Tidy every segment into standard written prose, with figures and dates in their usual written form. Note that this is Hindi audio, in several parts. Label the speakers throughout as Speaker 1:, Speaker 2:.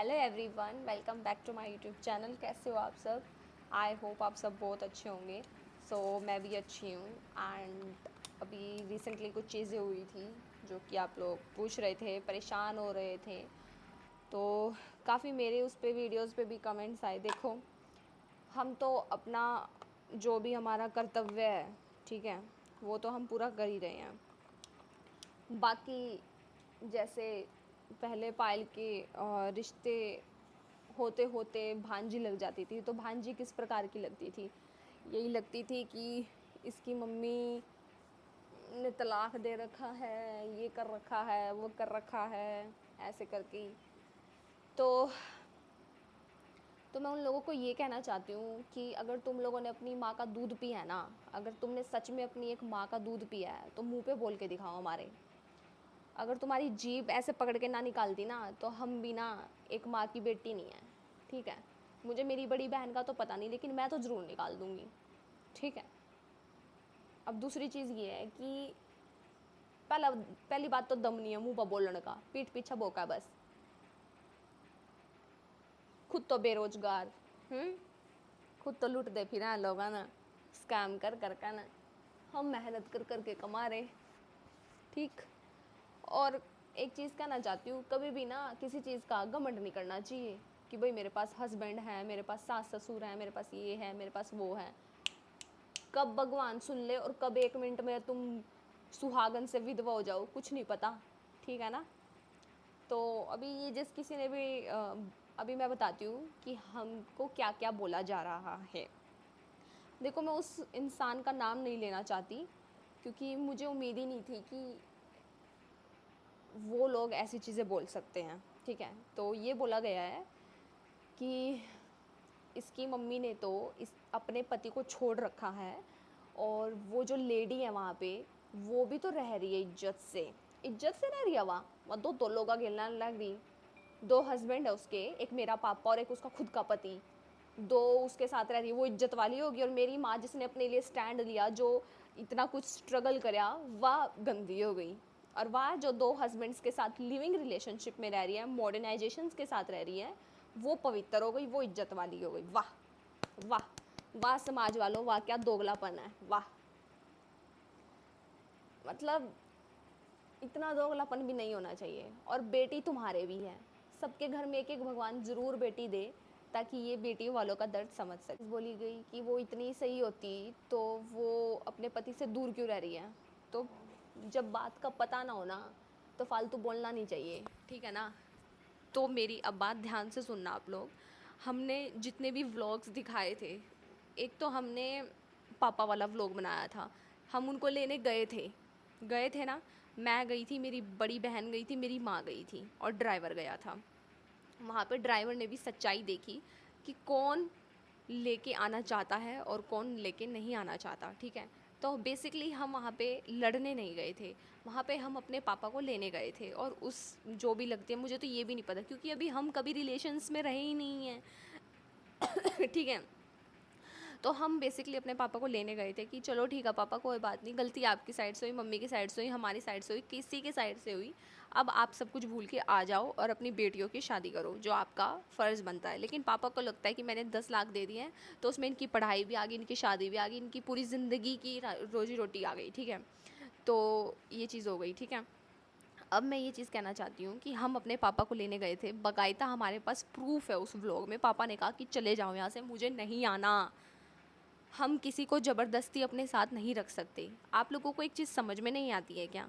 Speaker 1: Hello everyone, welcome back to my YouTube channel. कैसे हो आप सब? आई होप आप सब बहुत अच्छे होंगे। मैं भी अच्छी हूँ। एंड अभी रिसेंटली कुछ चीज़ें हुई थी जो कि आप लोग पूछ रहे थे, परेशान हो रहे थे, तो काफ़ी मेरे उस पे वीडियोस पे भी कमेंट्स आए। देखो, हम तो अपना जो भी हमारा कर्तव्य है, ठीक है, वो तो हम पूरा कर ही रहे हैं। बाकी जैसे पहले पायल के रिश्ते होते होते भांजी लग जाती थी, तो भांजी किस प्रकार की लगती थी? यही लगती थी कि इसकी मम्मी ने तलाक दे रखा है, ये कर रखा है, वो कर रखा है, ऐसे करके। तो तो मैं उन लोगों को ये कहना चाहती हूँ कि अगर तुम लोगों ने अपनी माँ का दूध पिया है ना, अगर तुमने सच में अपनी एक माँ का दूध पिया है तो मुंह पे बोल के दिखाओ हमारे। अगर तुम्हारी जीभ ऐसे पकड़ के ना निकालती ना, तो हम भी ना एक माँ की बेटी नहीं है, ठीक है। मुझे मेरी बड़ी बहन का तो पता नहीं, लेकिन मैं तो ज़रूर निकाल दूँगी, ठीक है। अब दूसरी चीज़ ये है कि पहली बात तो दम नहीं है मुँह पर बोलने का, पीठ पीछे बोका बस। खुद तो बेरोजगार, खुद तो लूटते फिर हैं लोग ना, स्कैम कर कर का ना। हम मेहनत कर कर के कमा रहे, ठीक। और एक चीज़ कहना चाहती हूँ, कभी भी ना किसी चीज़ का घमंड नहीं करना चाहिए कि भाई मेरे पास हस्बैंड है, मेरे पास सास ससुर है, मेरे पास ये है, मेरे पास वो है। कब भगवान सुन ले और कब 1 मिनट में तुम सुहागन से विधवा हो जाओ, कुछ नहीं पता, ठीक है ना। तो अभी ये जिस किसी ने भी अभी मैं बताती हूँ कि हमको क्या क्या बोला जा रहा है। देखो, मैं उस इंसान का नाम नहीं लेना चाहती क्योंकि मुझे उम्मीद ही नहीं थी कि वो लोग ऐसी चीज़ें बोल सकते हैं, ठीक है। तो ये बोला गया है कि इसकी मम्मी ने तो इस अपने पति को छोड़ रखा है, और वो जो लेडी है वहाँ पे, वो भी तो रह रही है इज्जत से रह रही है वहाँ। दो दो लोग खेलना लग रही, 2 हस्बैंड है उसके, एक मेरा पापा और एक उसका खुद का पति, 2 उसके साथ रह रही है। वो इज्जत वाली होगी, और मेरी माँ जिसने अपने लिए स्टैंड लिया, जो इतना कुछ स्ट्रगल करा, वह गंदी हो गई। और वह जो 2 हस्बैंड्स के साथ लिविंग रिलेशनशिप में रह रही है, मॉडर्नाइजेशन के साथ रह रही है, वो पवित्र हो गई, वो इज्जत वाली हो गई। वाह वाह वाह समाज वालों, वाह क्या दोगलापन है, वाह। मतलब इतना दोगलापन भी नहीं होना चाहिए। और बेटी तुम्हारे भी है, सबके घर में एक एक भगवान ज़रूर बेटी दे, ताकि ये बेटी वालों का दर्द समझ सके। बोली गई कि वो इतनी सही होती तो वो अपने पति से दूर क्यों रह रही है। तो जब बात का पता ना हो ना, तो फालतू बोलना नहीं चाहिए, ठीक है ना। तो मेरी अब बात ध्यान से सुनना आप लोग। हमने जितने भी व्लॉग्स दिखाए थे, एक तो हमने पापा वाला व्लॉग बनाया था, हम उनको लेने गए थे ना। मैं गई थी, मेरी बड़ी बहन गई थी, मेरी माँ गई थी, और ड्राइवर गया था। वहाँ पे ड्राइवर ने भी सच्चाई देखी कि कौन लेके आना चाहता है और कौन लेके नहीं आना चाहता, ठीक है। तो बेसिकली हम वहाँ पे लड़ने नहीं गए थे, वहाँ पे हम अपने पापा को लेने गए थे। और उस जो भी लगती है, मुझे तो ये भी नहीं पता क्योंकि अभी हम कभी रिलेशंस में रहे ही नहीं हैं ठीक है। तो हम बेसिकली अपने पापा को लेने गए थे कि चलो ठीक है पापा, कोई बात नहीं, गलती आपकी साइड से हुई, मम्मी की साइड से हुई, हमारी साइड से हुई, किसी के साइड से हुई। अब आप सब कुछ भूल के आ जाओ और अपनी बेटियों की शादी करो, जो आपका फ़र्ज़ बनता है। लेकिन पापा को लगता है कि मैंने 10 लाख दे दिए हैं, तो उसमें इनकी पढ़ाई भी आ गई, इनकी शादी भी आ गई, इनकी पूरी ज़िंदगी की रोज़ी रोटी आ गई, ठीक है। तो ये चीज़ हो गई, ठीक है। अब मैं ये चीज़ कहना चाहती हूँ कि हम अपने पापा को लेने गए थे, बाकायदा हमारे पास प्रूफ है। उस व्लॉग में पापा ने कहा कि चले जाओ यहाँ से, मुझे नहीं आना। हम किसी को ज़बरदस्ती अपने साथ नहीं रख सकते। आप लोगों को एक चीज़ समझ में नहीं आती है क्या?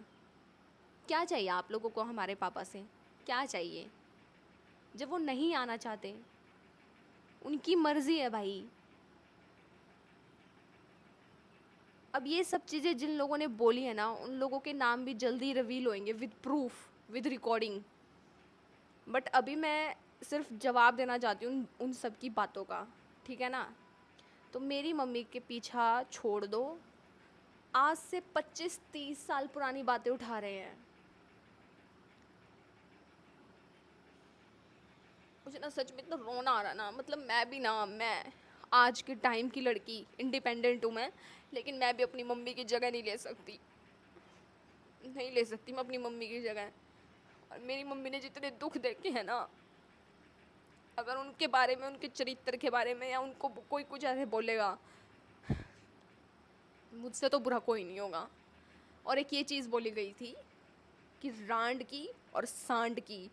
Speaker 1: क्या चाहिए आप लोगों को हमारे पापा से? क्या चाहिए? जब वो नहीं आना चाहते, उनकी मर्ज़ी है भाई। अब ये सब चीज़ें जिन लोगों ने बोली है ना, उन लोगों के नाम भी जल्दी रिवील होंगे with proof, with recording. But अभी मैं सिर्फ जवाब देना चाहती हूँ उन सब की बातों का, ठीक है ना। तो मेरी मम्मी के पीछा छोड़ दो, आज से 25-30 साल पुरानी बातें उठा रहे हैं। मुझे ना सच में इतना रोना आ रहा ना, मतलब मैं आज के टाइम की लड़की, इंडिपेंडेंट हूँ मैं, लेकिन मैं भी अपनी मम्मी की जगह नहीं ले सकती मैं अपनी मम्मी की जगह। और मेरी मम्मी ने जितने दुख देखे हैं ना, अगर उनके बारे में, उनके चरित्र के बारे में या उनको कोई कुछ ऐसे बोलेगा, मुझसे तो बुरा कोई नहीं होगा। और एक ये चीज़ बोली गई थी कि रांड की और सांड की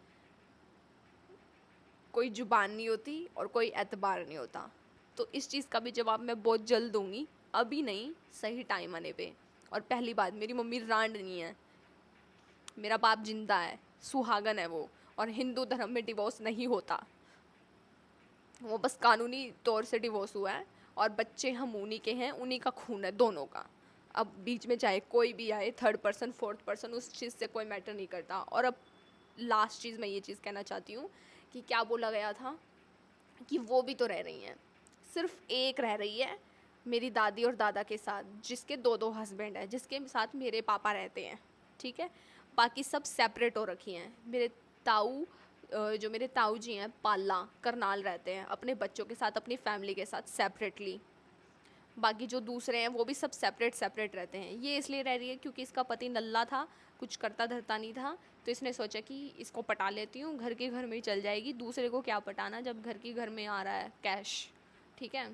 Speaker 1: कोई जुबान नहीं होती और कोई एतबार नहीं होता। तो इस चीज़ का भी जवाब मैं बहुत जल्द दूंगी, अभी नहीं, सही टाइम आने पे। और पहली बात, मेरी मम्मी रांड नहीं है, मेरा बाप जिंदा है, सुहागन है वो, और हिंदू धर्म में डिवोर्स नहीं होता, वो बस कानूनी तौर से डिवोर्स हुआ है, और बच्चे हम उन्हीं के हैं, उन्हीं का खून है दोनों का। अब बीच में चाहे कोई भी आए, थर्ड पर्सन फोर्थ पर्सन, उस चीज़ से कोई मैटर नहीं करता। और अब लास्ट चीज़ मैं ये चीज़ कहना चाहती हूँ कि क्या बोला गया था कि वो भी तो रह रही हैं, सिर्फ एक रह रही है मेरी दादी और दादा के साथ, जिसके दो दो हस्बैंड हैं, जिसके साथ मेरे पापा रहते हैं, ठीक है। बाकी सब सेपरेट हो रखी हैं। मेरे ताऊ, जो मेरे ताऊ जी हैं, पाला करनाल रहते हैं अपने बच्चों के साथ, अपनी फैमिली के साथ सेपरेटली। बाकी जो दूसरे हैं वो भी सब सेपरेट सेपरेट रहते हैं। ये इसलिए रह रही है क्योंकि इसका पति नल्ला था, कुछ करता धरता नहीं था, तो इसने सोचा कि इसको पटा लेती हूँ, घर के घर में ही चल जाएगी, दूसरे को क्या पटाना जब घर के घर में आ रहा है कैश, ठीक है।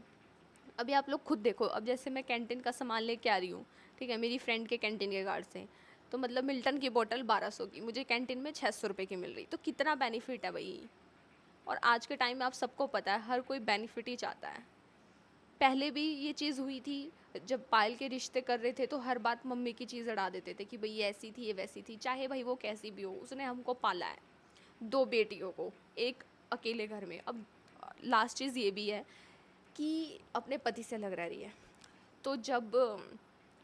Speaker 1: अभी आप लोग खुद देखो, अब जैसे मैं कैंटीन का सामान लेके आ रही हूँ, ठीक है, मेरी फ्रेंड के कैंटीन के कार्ड से, तो मतलब मिल्टन की बोतल 1200 की मुझे कैंटीन में 600 रुपये की मिल रही, तो कितना बेनिफिट है भाई। और आज के टाइम में आप सबको पता है हर कोई बेनिफिट ही चाहता है। पहले भी ये चीज़ हुई थी, जब पायल के रिश्ते कर रहे थे तो हर बात मम्मी की चीज़ अड़ा देते थे कि भाई ये ऐसी थी, ये वैसी थी, चाहे भाई वो कैसी भी हो, उसने हमको पाला है, 2 बेटियों को एक अकेले घर में। अब लास्ट चीज़ ये भी है कि अपने पति से लग रही है। तो जब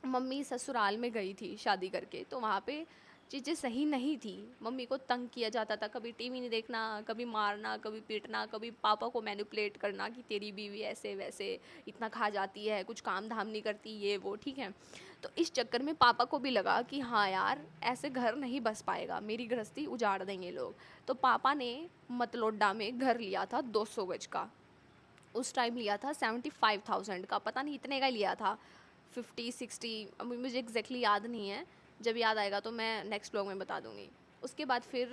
Speaker 1: मम्मी ससुराल में गई थी शादी करके, तो वहाँ पे चीज़ें सही नहीं थी, मम्मी को तंग किया जाता था, कभी टीवी नहीं देखना, कभी मारना, कभी पीटना, कभी पापा को मैनिपुलेट करना कि तेरी बीवी ऐसे वैसे, इतना खा जाती है, कुछ काम धाम नहीं करती, ये वो, ठीक है। तो इस चक्कर में पापा को भी लगा कि हाँ यार, ऐसे घर नहीं बस पाएगा, मेरी गृहस्थी उजाड़ देंगे लोग। तो पापा ने मतलोडा में घर लिया था 200 गज का, उस टाइम लिया था 75,000 का, पता नहीं इतने का ही लिया था, 50-60, अब मुझे एग्जैक्टली याद नहीं है, जब याद आएगा तो मैं नेक्स्ट ब्लॉग में बता दूंगी। उसके बाद फिर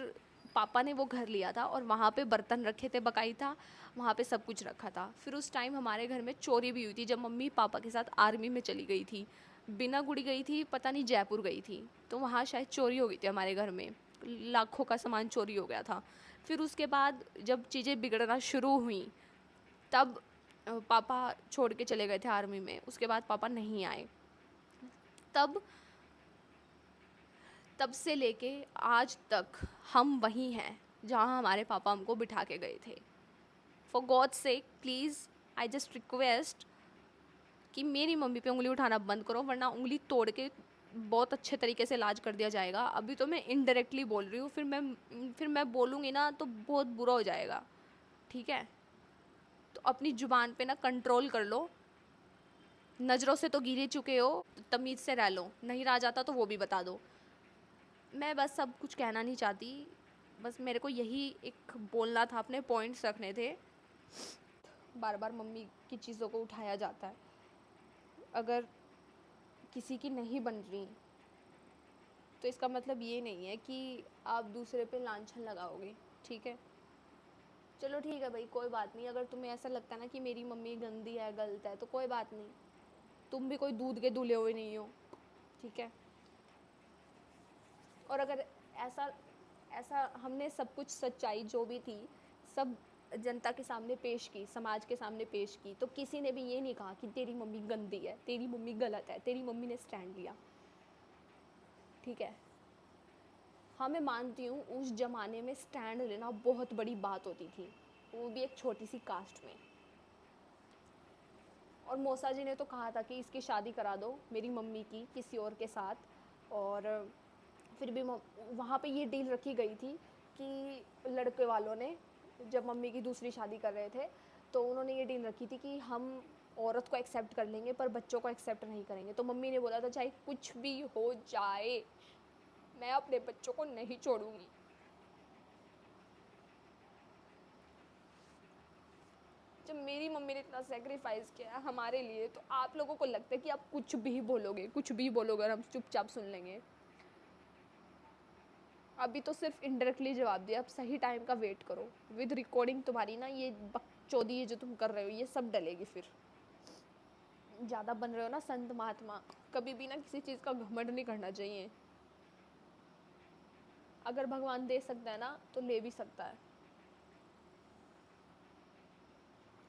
Speaker 1: पापा ने वो घर लिया था और वहाँ पे बर्तन रखे थे बकायदा, वहाँ पे सब कुछ रखा था। फिर उस टाइम हमारे घर में चोरी भी हुई थी, जब मम्मी पापा के साथ आर्मी में चली गई थी, बिना गुड़ी गई थी, पता नहीं जयपुर गई थी, तो वहाँ शायद चोरी हो गई थी हमारे घर में, लाखों का सामान चोरी हो गया था। फिर उसके बाद जब चीज़ें बिगड़ना शुरू हुई, तब पापा छोड़ के चले गए थे आर्मी में, उसके बाद पापा नहीं आए। तब से लेके आज तक हम वहीं हैं जहाँ हमारे पापा हमको बिठा के गए थे। For God sake please, I just request कि मेरी मम्मी पे उंगली उठाना बंद करो, वरना उंगली तोड़ के बहुत अच्छे तरीके से इलाज कर दिया जाएगा। अभी तो मैं इनडायरेक्टली बोल रही हूँ, फिर मैं बोलूँगी ना तो बहुत बुरा हो जाएगा, ठीक है। तो अपनी ज़ुबान पे ना कंट्रोल कर लो, नज़रों से तो गिर ही चुके हो, तमीज़ से रह लो, नहीं रह जाता तो वो भी बता दो। मैं बस सब कुछ कहना नहीं चाहती, बस मेरे को यही एक बोलना था, अपने पॉइंट्स रखने थे। बार बार मम्मी की चीज़ों को उठाया जाता है, अगर किसी की नहीं बन रही तो इसका मतलब ये नहीं है कि आप दूसरे पे लांछन लगाओगे, ठीक है। चलो ठीक है भाई, कोई बात नहीं, अगर तुम्हें ऐसा लगता है ना कि मेरी मम्मी गंदी है, गलत है, तो कोई बात नहीं, तुम भी कोई दूध के दूल्हे हुए नहीं हो, ठीक है। और अगर ऐसा ऐसा हमने सब कुछ सच्चाई जो भी थी सब जनता के सामने पेश की, समाज के सामने पेश की, तो किसी ने भी ये नहीं कहा कि तेरी मम्मी गंदी है, तेरी मम्मी गलत है, तेरी मम्मी ने स्टैंड लिया, ठीक है। हाँ मैं मानती हूँ उस ज़माने में स्टैंड लेना बहुत बड़ी बात होती थी, वो भी एक छोटी सी कास्ट में। और मौसा जी ने तो कहा था कि इसकी शादी करा दो मेरी मम्मी की किसी और के साथ, और फिर भी वहाँ पे ये डील रखी गई थी कि लड़के वालों ने जब मम्मी की दूसरी शादी कर रहे थे तो उन्होंने ये डील रखी थी कि हम औरत को एक्सेप्ट कर लेंगे पर बच्चों को एक्सेप्ट नहीं करेंगे। तो मम्मी ने बोला था चाहे कुछ भी हो जाए मैं अपने बच्चों को नहीं छोड़ूंगी। जब मेरी मम्मी ने इतना सेक्रीफाइस किया है हमारे लिए, तो आप लोगों को लगता है कि आप कुछ भी बोलोगे, कुछ भी बोलोगे और हम चुपचाप सुन लेंगे। अभी तो सिर्फ इनडायरेक्टली जवाब दिया, अब सही टाइम का वेट करो। विद रिकॉर्डिंग तुम्हारी ना ये बकचोदी जो तुम कर रहे हो ये सब डलेगी फिर। ज़्यादा बन रहे हो ना संत महात्मा, कभी भी ना किसी चीज़ का घमंड नहीं करना चाहिए। अगर भगवान दे सकता है ना तो ले भी सकता है।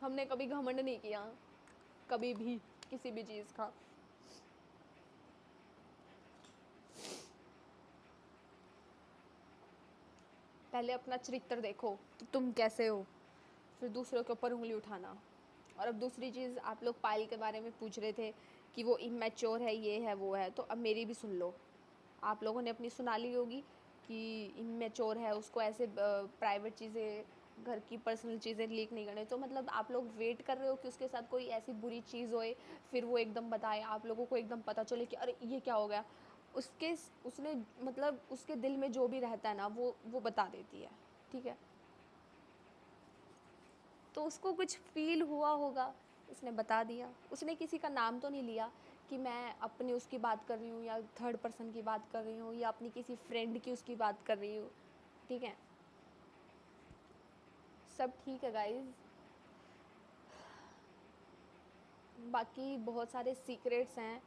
Speaker 1: हमने कभी घमंड नहीं किया, कभी भी किसी भी चीज़ का। पहले अपना चरित्र देखो कि तुम कैसे हो, फिर दूसरों के ऊपर उंगली उठाना। और अब दूसरी चीज़, आप लोग पायल के बारे में पूछ रहे थे कि वो इमेच्योर है, ये है वो है, तो अब मेरी भी सुन लो। आप लोगों ने अपनी सुना ली होगी कि इमेच्योर है, उसको ऐसे प्राइवेट चीज़ें, घर की पर्सनल चीज़ें लीक नहीं करने। तो मतलब आप लोग वेट कर रहे हो कि उसके साथ कोई ऐसी बुरी चीज़ होए, फिर वो एकदम बताए, आप लोगों को एकदम पता चले कि अरे ये क्या हो गया। उसने मतलब उसके दिल में जो भी रहता है ना वो बता देती है, ठीक है। तो उसको कुछ फील हुआ होगा, उसने बता दिया। उसने किसी का नाम तो नहीं लिया कि मैं अपनी उसकी बात कर रही हूँ या थर्ड पर्सन की बात कर रही हूँ या अपनी किसी फ्रेंड की उसकी बात कर रही हूँ, ठीक है। सब ठीक है गाइज। बाकी बहुत सारे सीक्रेट्स हैं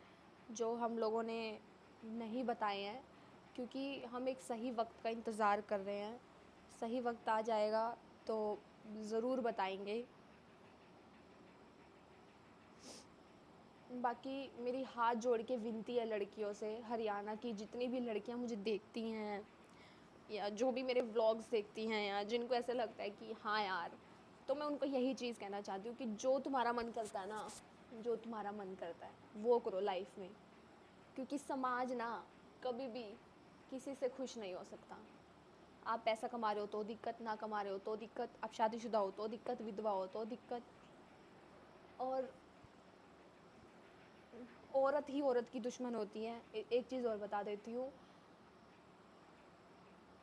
Speaker 1: जो हम लोगों ने नहीं बताए हैं, क्योंकि हम एक सही वक्त का इंतज़ार कर रहे हैं। सही वक्त आ जाएगा तो ज़रूर बताएंगे। बाकी मेरी हाथ जोड़ के विनती है लड़कियों से, हरियाणा की जितनी भी लड़कियां मुझे देखती हैं या जो भी मेरे व्लॉग्स देखती हैं या जिनको ऐसे लगता है कि हाँ यार, तो मैं उनको यही चीज़ कहना चाहती हूँ कि जो तुम्हारा मन करता है ना, जो तुम्हारा मन करता है वो करो लाइफ में। क्योंकि समाज ना कभी भी किसी से खुश नहीं हो सकता। आप पैसा कमा रहे हो तो दिक्कत, ना कमा रहे हो तो दिक्कत, आप शादीशुदा हो तो दिक्कत, विधवा हो तो दिक्कत। और औरत ही औरत की दुश्मन होती है। एक चीज़ और बता देती हूँ,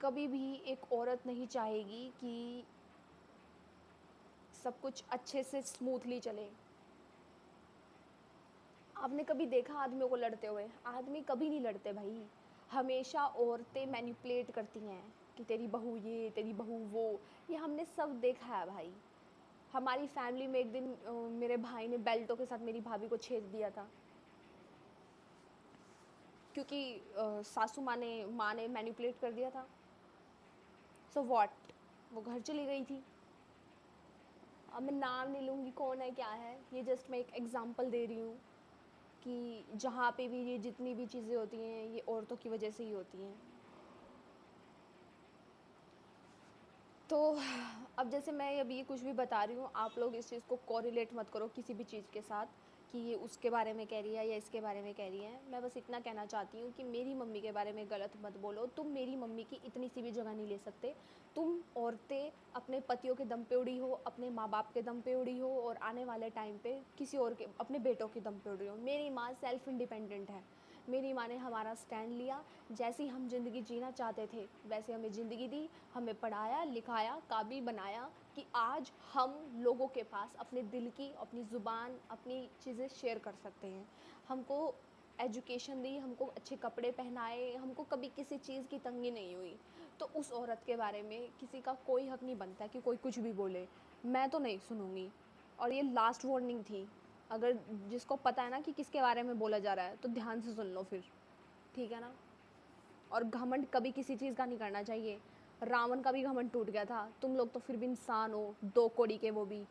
Speaker 1: कभी भी एक औरत नहीं चाहेगी कि सब कुछ अच्छे से स्मूथली चले। आपने कभी देखा आदमियों को लड़ते हुए? आदमी कभी नहीं लड़ते भाई। हमेशा औरतें मैनिपुलेट करती हैं कि तेरी बहू ये, तेरी बहू वो। ये हमने सब देखा है भाई। हमारी फैमिली में एक दिन मेरे भाई ने बेल्टों के साथ मेरी भाभी को छेद दिया था, क्योंकि सासू माँ ने मैनिपुलेट कर दिया था। सो व्हाट, वो घर चली गई थी। अब मैं नाम नहीं लूँगी कौन है क्या है, ये जस्ट मैं एक एग्ज़ाम्पल दे रही हूँ कि जहाँ पे भी ये जितनी भी चीज़ें होती हैं ये औरतों की वजह से ही होती हैं। तो अब जैसे मैं अभी कुछ भी बता रही हूँ, आप लोग इस चीज़ को कोरिलेट मत करो किसी भी चीज़ के साथ कि ये उसके बारे में कह रही है या इसके बारे में कह रही है। मैं बस इतना कहना चाहती हूँ कि मेरी मम्मी के बारे में गलत मत बोलो। तुम मेरी मम्मी की इतनी सी भी जगह नहीं ले सकते। तुम औरतें अपने पतियों के दम पे उड़ी हो, अपने माँ बाप के दम पे उड़ी हो, और आने वाले टाइम पे किसी और के, अपने बेटों के दम पे उड़ी हो। मेरी माँ सेल्फ इंडिपेंडेंट है। मेरी माँ ने हमारा स्टैंड लिया। जैसी हम ज़िंदगी जीना चाहते थे वैसे हमें ज़िंदगी दी, हमें पढ़ाया लिखाया, काबिल बनाया कि आज हम लोगों के पास अपने दिल की, अपनी ज़ुबान, अपनी चीज़ें शेयर कर सकते हैं। हमको एजुकेशन दी, हमको अच्छे कपड़े पहनाए, हमको कभी किसी चीज़ की तंगी नहीं हुई। तो उस औरत के बारे में किसी का कोई हक नहीं बनता कि कोई कुछ भी बोले। मैं तो नहीं सुनूंगी। और ये लास्ट वार्निंग थी। अगर जिसको पता है ना कि किसके बारे में बोला जा रहा है तो ध्यान से सुन लो फिर, ठीक है ना। और घमंड कभी किसी चीज़ का नहीं करना चाहिए। रावण का भी घमंड टूट गया था, तुम लोग तो फिर भी इंसान हो, 2 कौड़ी के वो भी।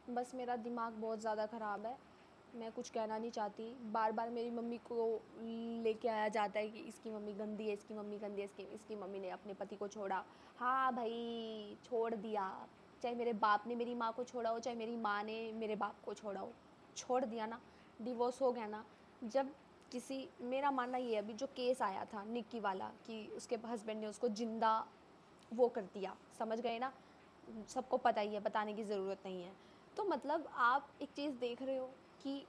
Speaker 1: बस मेरा दिमाग बहुत ज़्यादा ख़राब है, मैं कुछ कहना नहीं चाहती। बार बार मेरी मम्मी को लेके आया जाता है कि इसकी मम्मी गंदी है, इसकी मम्मी गंदी है, इसकी मम्मी ने अपने पति को छोड़ा। हाँ भाई, छोड़ दिया। चाहे मेरे बाप ने मेरी माँ को छोड़ा हो, चाहे मेरी माँ ने मेरे बाप को छोड़ा हो, छोड़ दिया ना, डिवोर्स हो गया ना। जब किसी, मेरा मानना ये है, अभी जो केस आया था निक्की वाला कि उसके हस्बैंड ने उसको जिंदा वो कर दिया, समझ गए ना। सबको पता ही है, बताने की ज़रूरत नहीं है। तो मतलब आप एक चीज़ देख रहे हो कि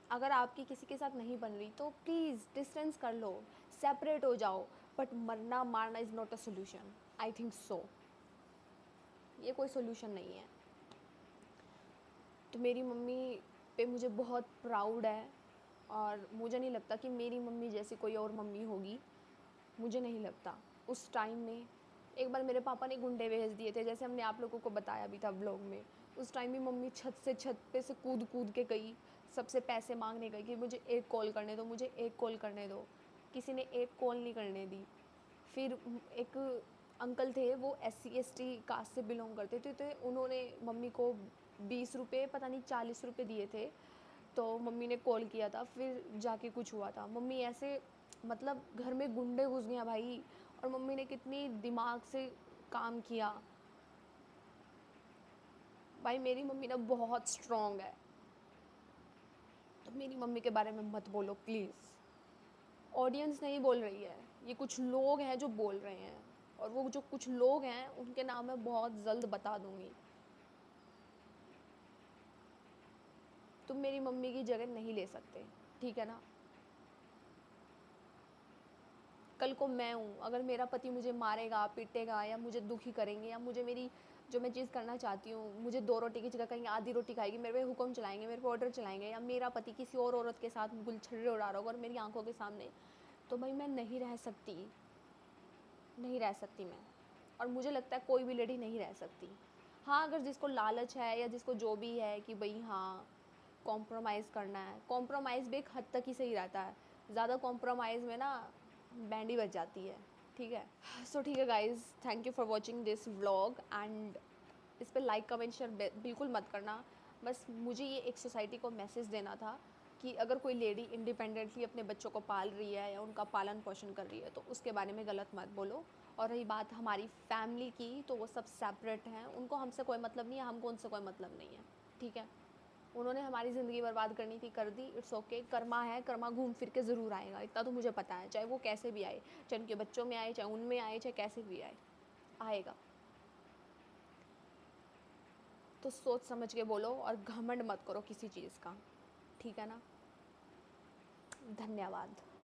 Speaker 1: अगर आपकी किसी के साथ नहीं बन रही तो प्लीज़ डिस्टेंस कर लो, सेपरेट हो जाओ। बट मरना मारना is not a solution, I think so. ये कोई सोल्यूशन नहीं है। तो मेरी मम्मी पे मुझे बहुत प्राउड है, और मुझे नहीं लगता कि मेरी मम्मी जैसी कोई और मम्मी होगी। मुझे नहीं लगता। उस टाइम में एक बार मेरे पापा ने गुंडे भेज दिए थे, जैसे हमने आप लोगों को बताया भी था व्लॉग में। उस टाइम में मम्मी छत से छत पे से कूद कूद के गई, सबसे पैसे मांगने गई कि मुझे एक कॉल करने दो, मुझे एक कॉल करने दो। किसी ने एक कॉल नहीं करने दी। फिर एक अंकल थे, वो SC ST कास्ट से बिलोंग करते थे, तो उन्होंने मम्मी को 20 रुपये पता नहीं 40 रुपये दिए थे। तो मम्मी ने कॉल किया था, फिर जाके कुछ हुआ था। मम्मी ऐसे मतलब घर में गुंडे घुस गए भाई, और मम्मी ने कितनी दिमाग से काम किया भाई। मेरी मम्मी ना बहुत स्ट्रॉन्ग है, तो मेरी मम्मी के बारे में मत बोलो प्लीज़। ऑडियंस नहीं बोल रही है, ये कुछ लोग हैं जो बोल रहे हैं, और वो जो कुछ लोग हैं उनके नाम मैं बहुत जल्द बता दूंगी। तुम मेरी मम्मी की जगह नहीं ले सकते, ठीक है ना। कल को मैं हूँ, अगर मेरा पति मुझे मारेगा, पीटेगा, या मुझे दुखी करेंगे, या मुझे मेरी जो मैं चीज़ करना चाहती हूँ, मुझे 2 रोटी की जगह कहीं आधी रोटी खाएगी, मेरे पे हुक्म चलाएंगे, मेरे पे ऑर्डर चलाएंगे, या मेरा पति किसी और औरत के साथ गुलछर्रे उड़ा रहा होगा और मेरी आंखों के सामने, तो भाई मैं नहीं रह सकती, नहीं रह सकती मैं। और मुझे लगता है कोई भी लेडी नहीं रह सकती। हाँ, अगर जिसको लालच है या जिसको जो भी है कि भाई हाँ कॉम्प्रोमाइज़ करना है, कॉम्प्रोमाइज़ भी एक हद तक ही सही रहता है। ज़्यादा कॉम्प्रोमाइज़ में ना बैंड ही बज जाती है, ठीक है। सो ठीक है guys, thank you for watching this vlog, and इस पर लाइक कमेंट शेयर बिल्कुल मत करना। बस मुझे ये एक सोसाइटी को मैसेज देना था कि अगर कोई लेडी इंडिपेंडेंटली अपने बच्चों को पाल रही है या उनका पालन पोषण कर रही है, तो उसके बारे में गलत मत बोलो। और रही बात हमारी फैमिली की, तो वो सब सेपरेट हैं, उनको हमसे कोई मतलब नहीं है, हमको उनसे कोई मतलब नहीं है, ठीक है। उन्होंने हमारी ज़िंदगी बर्बाद करनी थी, कर दी, इट्स ओके। कर्मा है, कर्मा घूम फिर के ज़रूर आएगा, इतना तो मुझे पता है। चाहे वो कैसे भी आए, चाहे उनके बच्चों में आए, चाहे उनमें आए, चाहे कैसे भी आए, आएगा। तो सोच समझ के बोलो, और घमंड मत करो किसी चीज़ का, ठीक है ना। धन्यवाद।